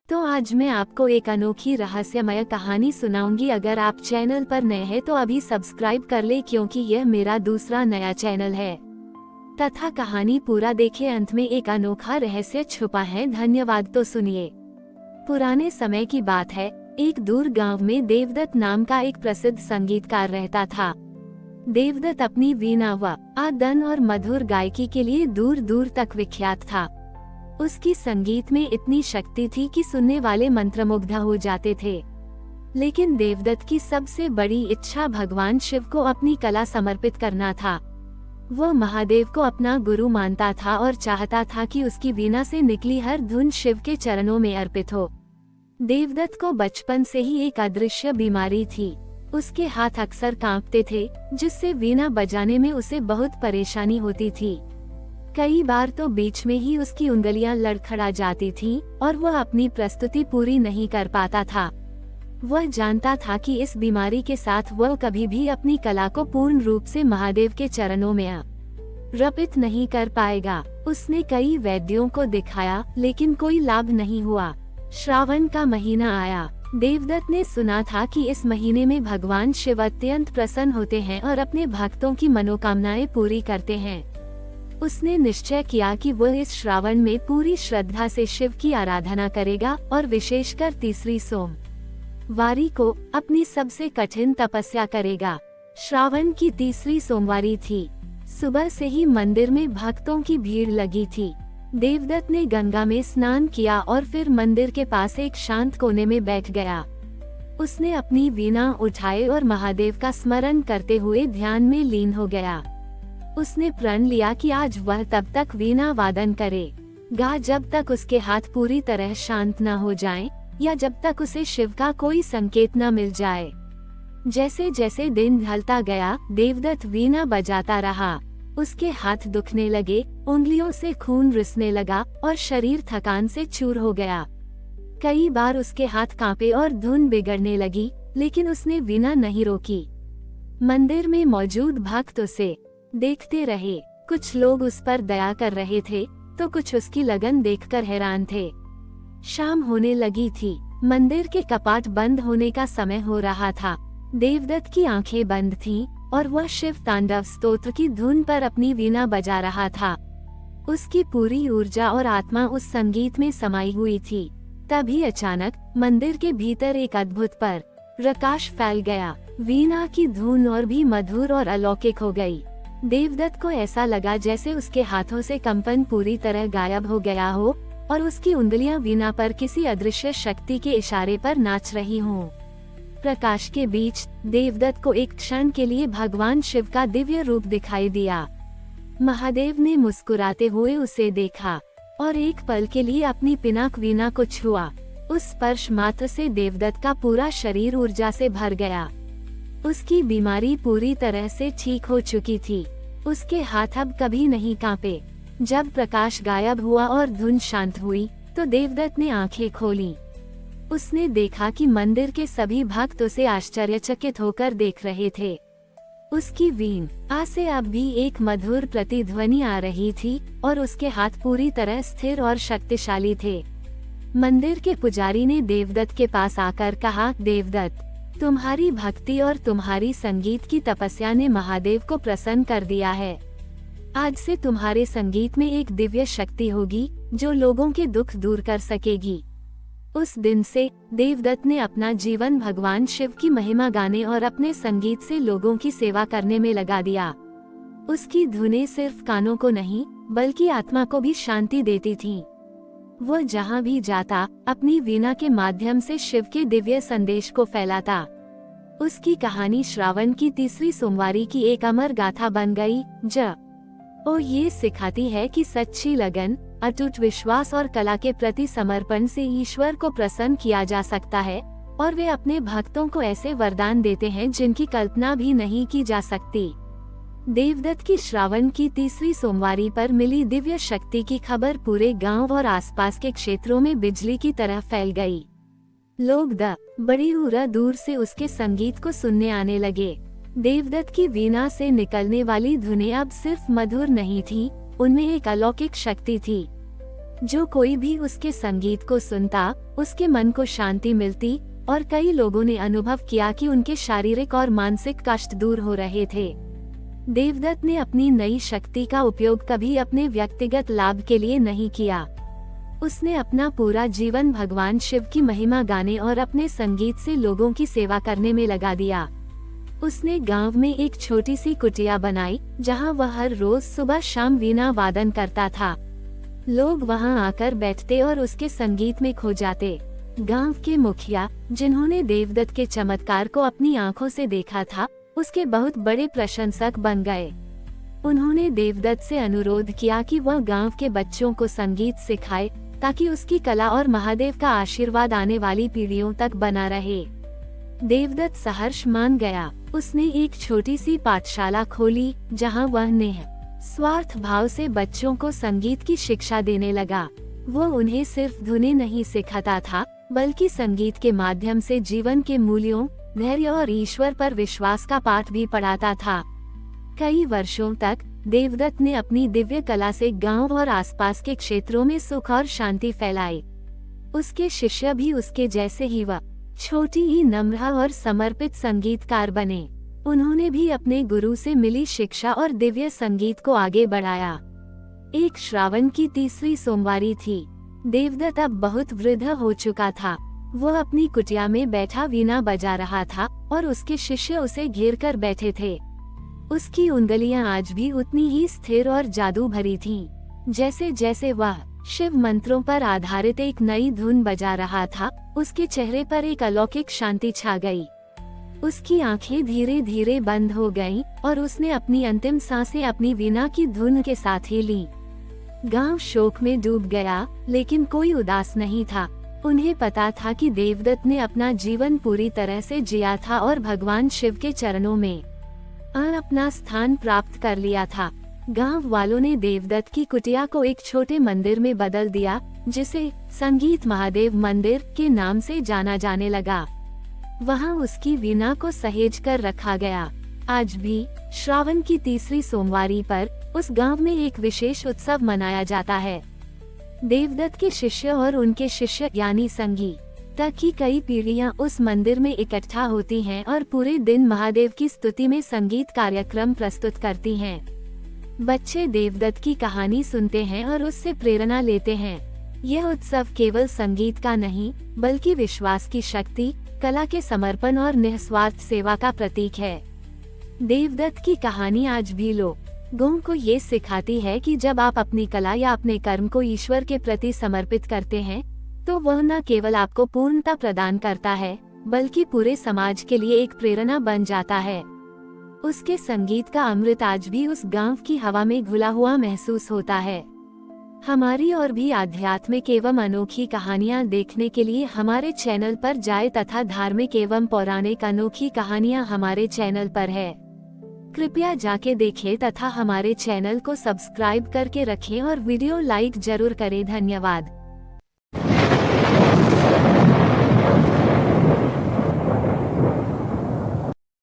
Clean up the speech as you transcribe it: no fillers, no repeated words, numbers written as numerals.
तो आज मैं आपको एक अनोखी रहस्यमय कहानी सुनाऊंगी। अगर आप चैनल पर नए हैं तो अभी सब्सक्राइब कर ले, क्योंकि यह मेरा दूसरा नया चैनल है। तथा कहानी पूरा देखे, अंत में एक अनोखा रहस्य छुपा है। धन्यवाद। तो सुनिए। पुराने समय की बात है। एक दूर गांव में देवदत्त नाम का एक प्रसिद्ध संगीतकार रहता था। देवदत्त अपनी वीणा व आदन और मधुर गायकी के लिए दूर दूर तक विख्यात था। उसकी संगीत में इतनी शक्ति थी कि सुनने वाले मंत्रमुग्ध हो जाते थे। लेकिन देवदत्त की सबसे बड़ी इच्छा भगवान शिव को अपनी कला समर्पित करना था। वह महादेव को अपना गुरु मानता था और चाहता था कि उसकी वीणा से निकली हर धुन शिव के चरणों में अर्पित हो। देवदत्त को बचपन से ही एक अदृश्य बीमारी थी। उसके हाथ अक्सर कांपते थे, जिससे वीणा बजाने में उसे बहुत परेशानी होती थी। कई बार तो बीच में ही उसकी उंगलियां लड़खड़ा जाती थीं और वह अपनी प्रस्तुति पूरी नहीं कर पाता था। वह जानता था कि इस बीमारी के साथ वह कभी भी अपनी कला को पूर्ण रूप से महादेव के चरणों में अर्पित नहीं कर पाएगा। उसने कई वैद्यों को दिखाया, लेकिन कोई लाभ नहीं हुआ। श्रावण का महीना आया। देवदत्त ने सुना था कि इस महीने में भगवान शिव अत्यंत प्रसन्न होते हैं और अपने भक्तों की मनोकामनाएं पूरी करते हैं। उसने निश्चय किया कि वह इस श्रावण में पूरी श्रद्धा से शिव की आराधना करेगा और विशेषकर तीसरी सोमवारी को अपनी सबसे कठिन तपस्या करेगा। श्रावण की तीसरी सोमवारी थी। सुबह से ही मंदिर में भक्तों की भीड़ लगी थी। देवदत्त ने गंगा में स्नान किया और फिर मंदिर के पास एक शांत कोने में बैठ गया। उसने अपनी वीणा उठाई और महादेव का स्मरण करते हुए ध्यान में लीन हो गया। उसने प्रण लिया कि आज वह तब तक वीणा वादन करेगा जब तक उसके हाथ पूरी तरह शांत न हो जाएं, या जब तक उसे शिव का कोई संकेत न मिल जाए। जैसे जैसे दिन ढलता गया, देवदत्त वीणा बजाता रहा। उसके हाथ दुखने लगे, उंगलियों से खून रिसने लगा और शरीर थकान से चूर हो गया। कई बार उसके हाथ कांपे और धुन बिगड़ने लगी, लेकिन उसने वीणा नहीं रोकी। मंदिर में मौजूद भक्त उसे देखते रहे। कुछ लोग उस पर दया कर रहे थे, तो कुछ उसकी लगन देखकर हैरान थे। शाम होने लगी थी। मंदिर के कपाट बंद होने का समय हो रहा था। देवदत्त की आंखें बंद थीं और वह शिव तांडव स्तोत्र की धुन पर अपनी वीणा बजा रहा था। उसकी पूरी ऊर्जा और आत्मा उस संगीत में समाई हुई थी। तभी अचानक मंदिर के भीतर एक अद्भुत प्रकाश फैल गया। वीणा की धुन और भी मधुर और अलौकिक हो गई। देवदत्त को ऐसा लगा जैसे उसके हाथों से कंपन पूरी तरह गायब हो गया हो और उसकी उंगलियां वीणा पर किसी अदृश्य शक्ति के इशारे पर नाच रही हों। प्रकाश के बीच देवदत्त को एक क्षण के लिए भगवान शिव का दिव्य रूप दिखाई दिया। महादेव ने मुस्कुराते हुए उसे देखा और एक पल के लिए अपनी पिनाक वीणा को छुआ। उस स्पर्श मात्र से देवदत्त का पूरा शरीर ऊर्जा से भर गया। उसकी बीमारी पूरी तरह से ठीक हो चुकी थी। उसके हाथ अब कभी नहीं कांपे। जब प्रकाश गायब हुआ और धुन शांत हुई, तो देवदत्त ने आंखें खोलीं। उसने देखा कि मंदिर के सभी भक्त उसे आश्चर्यचकित होकर देख रहे थे। उसकी वीणा से अब भी एक मधुर प्रतिध्वनि आ रही थी और उसके हाथ पूरी तरह स्थिर और शक्तिशाली थे। मंदिर के पुजारी ने देवदत्त के पास आकर कहा, देवदत्त, तुम्हारी भक्ति और तुम्हारी संगीत की तपस्या ने महादेव को प्रसन्न कर दिया है। आज से तुम्हारे संगीत में एक दिव्य शक्ति होगी जो लोगों के दुख दूर कर सकेगी। उस दिन से देवदत्त ने अपना जीवन भगवान शिव की महिमा गाने और अपने संगीत से लोगों की सेवा करने में लगा दिया। उसकी धुनें सिर्फ कानों को नहीं, बल्कि आत्मा को भी शांति देती थीं। वह जहाँ भी जाता, अपनी वीणा के माध्यम से शिव के दिव्य संदेश को फैलाता। उसकी कहानी श्रावण की तीसरी सोमवारी की एक अमर गाथा बन गई, जो ये सिखाती है कि सच्ची लगन, अटूट विश्वास और कला के प्रति समर्पण से ईश्वर को प्रसन्न किया जा सकता है और वे अपने भक्तों को ऐसे वरदान देते हैं जिनकी कल्पना भी नहीं की जा सकती। देवदत्त की श्रावण की तीसरी सोमवारी पर मिली दिव्य शक्ति की खबर पूरे गांव और आसपास के क्षेत्रों में बिजली की तरह फैल गई। लोग बड़ी दूर से उसके संगीत को सुनने आने लगे। देवदत्त की वीणा से निकलने वाली धुनें अब सिर्फ मधुर नहीं थी, उनमें एक अलौकिक शक्ति थी। जो कोई भी उसके संगीत को सुनता, उसके मन को शांति मिलती और कई लोगों ने अनुभव किया कि उनके शारीरिक और मानसिक कष्ट दूर हो रहे थे। देवदत्त ने अपनी नई शक्ति का उपयोग कभी अपने व्यक्तिगत लाभ के लिए नहीं किया। उसने अपना पूरा जीवन भगवान शिव की महिमा गाने और अपने संगीत से लोगों की सेवा करने में लगा दिया। उसने गांव में एक छोटी सी कुटिया बनाई, जहां वह हर रोज सुबह शाम वीणा वादन करता था। लोग वहां आकर बैठते और उसके संगीत में खो जाते। गांव के मुखिया, जिन्होंने देवदत्त के चमत्कार को अपनी आंखों से देखा था, उसके बहुत बड़े प्रशंसक बन गए। उन्होंने देवदत्त से अनुरोध किया कि वह गांव के बच्चों को संगीत सिखाए, ताकि उसकी कला और महादेव का आशीर्वाद आने वाली पीढ़ियों तक बना रहे। देवदत्त सहर्ष मान गया। उसने एक छोटी सी पाठशाला खोली, जहां वह निस्वार्थ भाव से बच्चों को संगीत की शिक्षा देने लगा। वो उन्हें सिर्फ धुनें नहीं सिखाता था, बल्कि संगीत के माध्यम से जीवन के मूल्यों, धैर्य और ईश्वर पर विश्वास का पाठ भी पढ़ाता था। कई वर्षों तक देवदत्त ने अपनी दिव्य कला से गांव और आसपास के क्षेत्रों में सुख और शांति फैलाई। उसके शिष्य भी उसके जैसे ही छोटी ही नम्र और समर्पित संगीतकार बने। उन्होंने भी अपने गुरु से मिली शिक्षा और दिव्य संगीत को आगे बढ़ाया। एक श्रावण की तीसरी सोमवारी थी। देवदत्त अब बहुत वृद्ध हो चुका था। वो अपनी कुटिया में बैठा वीणा बजा रहा था और उसके शिष्य उसे घेर कर बैठे थे। उसकी उंगलियां आज भी उतनी ही स्थिर और जादू भरी थीं। जैसे जैसे वह शिव मंत्रों पर आधारित एक नई धुन बजा रहा था, उसके चेहरे पर एक अलौकिक शांति छा गई। उसकी आंखें धीरे धीरे बंद हो गईं और उसने अपनी अंतिम सांसें अपनी वीणा की धुन के साथ ही लीं। गांव शोक में डूब गया, लेकिन कोई उदास नहीं था। उन्हें पता था कि देवदत्त ने अपना जीवन पूरी तरह से जिया था और भगवान शिव के चरणों में अपना स्थान प्राप्त कर लिया था। गांव वालों ने देवदत्त की कुटिया को एक छोटे मंदिर में बदल दिया, जिसे संगीत महादेव मंदिर के नाम से जाना जाने लगा। वहां उसकी वीणा को सहेज कर रखा गया। आज भी श्रावण की तीसरी सोमवारी पर उस गांव में एक विशेष उत्सव मनाया जाता है। देवदत्त के शिष्य और उनके शिष्य यानी संगीत की कई पीढ़ियां उस मंदिर में इकट्ठा होती हैं और पूरे दिन महादेव की स्तुति में संगीत कार्यक्रम प्रस्तुत करती हैं। बच्चे देवदत्त की कहानी सुनते हैं और उससे प्रेरणा लेते हैं। यह उत्सव केवल संगीत का नहीं, बल्कि विश्वास की शक्ति, कला के समर्पण और निस्वार्थ सेवा का प्रतीक है। देवदत्त की कहानी आज भी लोगों को ये सिखाती है कि जब आप अपनी कला या अपने कर्म को ईश्वर के प्रति समर्पित करते हैं, तो वह न केवल आपको पूर्णता प्रदान करता है, बल्कि पूरे समाज के लिए एक प्रेरणा बन जाता है। उसके संगीत का अमृत आज भी उस गांव की हवा में घुला हुआ महसूस होता है। हमारी और भी आध्यात्मिक एवं अनोखी कहानियां देखने के लिए हमारे चैनल पर जाएं तथा धार्मिक एवं पौराणिक अनोखी कहानियां हमारे चैनल पर है। कृपया जाके देखें तथा हमारे चैनल को सब्सक्राइब करके रखें और वीडियो लाइक जरूर करें। धन्यवाद।